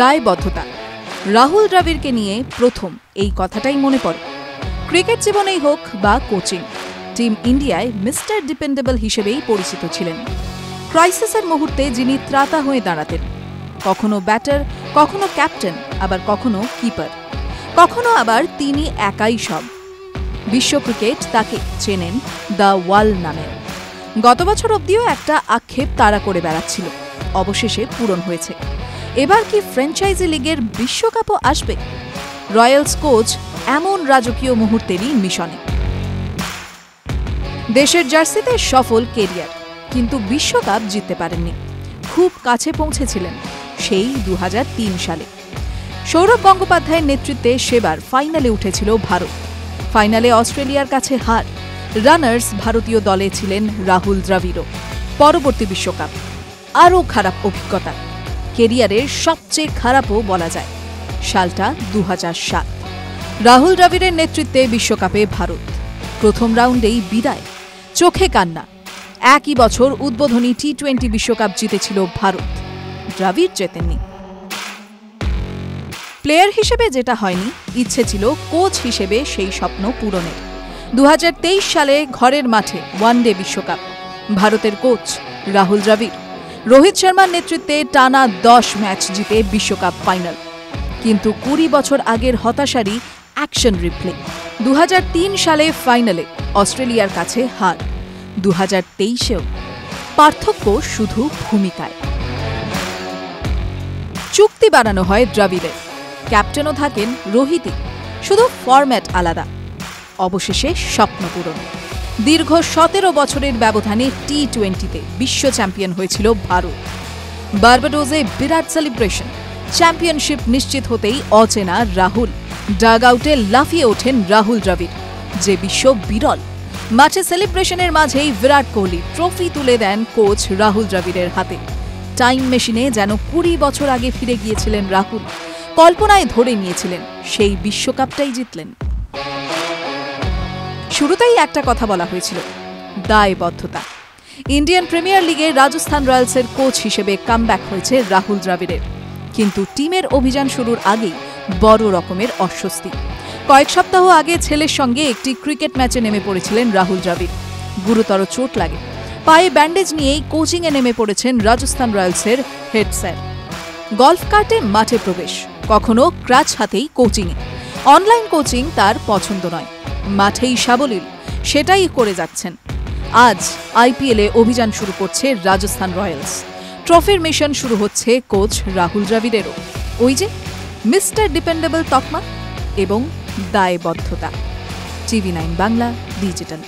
দায়বদ্ধতা। রাহুল দ্রাবিড়কে নিয়ে প্রথম এই কথাটাই মনে পড়ে। ক্রিকেট জীবনেই হোক বা কোচিং, টিম ইন্ডিয়ায় মিস্টার ডিপেন্ডেবল হিসেবেই পরিচিত ছিলেন। ক্রাইসিসের মুহূর্তে যিনি ত্রাতা হয়ে দাঁড়াতেন, কখনো ব্যাটার, কখনো ক্যাপ্টেন, আবার কখনো কিপার, কখনো আবার তিনি একাই সব। বিশ্ব ক্রিকেট তাকে চেনেন দ্য ওয়াল নামে। গত বছর অবধিও একটা আক্ষেপ তাড়া করে বেড়াচ্ছিল, অবশেষে পূরণ হয়েছে। এবার কি ফ্র্যাঞ্চাইজি লিগের বিশ্বকাপও আসবে? রয়্যালস কোচ এমন রাজকীয় মুহূর্তেরই মিশনে। দেশের জার্সিতে সফল কেরিয়ার, কিন্তু বিশ্বকাপ জিততে পারেননি। খুব কাছে পৌঁছেছিলেন সেই 2003 সালে। সৌরভ গঙ্গোপাধ্যায়ের নেতৃত্বে সেবার ফাইনালে উঠেছিল ভারত। ফাইনালে অস্ট্রেলিয়ার কাছে হার। রানার্স ভারতীয় দলে ছিলেন রাহুল দ্রাবিড়ও। পরবর্তী বিশ্বকাপ আরও খারাপ অভিজ্ঞতা, কেরিয়ারের সবচেয়ে খারাপও বলা যায়। সালটা 2007। রাহুল দ্রাবিড়ের নেতৃত্বে বিশ্বকাপে ভারত। প্রথম রাউন্ডেই বিদায়, চোখে কান্না। একই বছর উদ্বোধনী টি-20 বিশ্বকাপ জিতেছিল ভারত, দ্রাবিড় জেতেননি। প্লেয়ার হিসেবে যেটা হয়নি, ইচ্ছে ছিল কোচ হিসেবে সেই স্বপ্ন পূরণের। 2023 সালে ঘরের মাঠে ওয়ানডে বিশ্বকাপ, ভারতের কোচ রাহুল দ্রাবিড়। রোহিত শর্মার নেতৃত্বে টানা 10 ম্যাচ জিতে বিশ্বকাপ ফাইনাল। কিন্তু 20 বছর আগের হতাশারই অ্যাকশন রিপ্লে। 2003 সালে ফাইনালে অস্ট্রেলিয়ার কাছে হার। 2023-এও পার্থক্য শুধু ভূমিকায়। চুক্তি বাড়ানো হয় দ্রাবিড়ের, ক্যাপ্টেনও থাকেন রোহিতই, শুধু ফরম্যাট আলাদা। অবশেষে স্বপ্ন পূরণ। দীর্ঘ 17 বছরের ব্যবধানে টি-20-তে বিশ্ব চ্যাম্পিয়ন হয়েছিল ভারত। বার্বাডোসে বিরাট সেলিব্রেশন। চ্যাম্পিয়নশিপ নিশ্চিত হতেই অচেনা রাহুল। ডাগ আউটে লাফিয়ে ওঠেন রাহুল দ্রাবিড়, যে বিশ্ব বিরল। মাঠে সেলিব্রেশনের মাঝেই বিরাট কোহলি ট্রফি তুলে দেন কোচ রাহুল দ্রাবিড়ের হাতে। টাইম মেশিনে যেন 20 বছর আগে ফিরে গিয়েছিলেন রাহুল। কল্পনায় ধরে নিয়েছিলেন সেই বিশ্বকাপটাই জিতলেন। শুরুতেই একটা কথা বলা হয়েছিল, দায়বদ্ধতা। ইন্ডিয়ান প্রিমিয়ার লিগে রাজস্থান রয়্যালসের কোচ হিসেবে কামব্যাক হয়েছে রাহুল দ্রাবিড়ের। কিন্তু টিমের অভিযান শুরুর আগেই বড় রকমের অস্বস্তি। কয়েক সপ্তাহ আগে ছেলের সঙ্গে একটি ক্রিকেট ম্যাচে নেমে পড়েছিলেন রাহুল দ্রাবিড়। গুরুতর চোট লাগে। পায়ে ব্যান্ডেজ নিয়েই কোচিংয়ে নেমে পড়েছেন রাজস্থান রয়্যালসের হেড স্যার। গলফ কার্টে মাঠে প্রবেশ, কখনো ক্রাচ হাতেই কোচিংয়ে। অনলাইন কোচিং তার পছন্দ নয়, মাঠেই সাবলীল, সেটাই করে যাচ্ছেন। আজ আইপিএলে অভিযান শুরু করছে রাজস্থান রয়্যালস। ট্রফির মিশন শুরু হচ্ছে কোচ রাহুল দ্রাবিড়েরও। ওই যে মিস্টার ডিপেন্ডেবল তকমা এবং দায়বদ্ধতা। TV9 Bangla digital.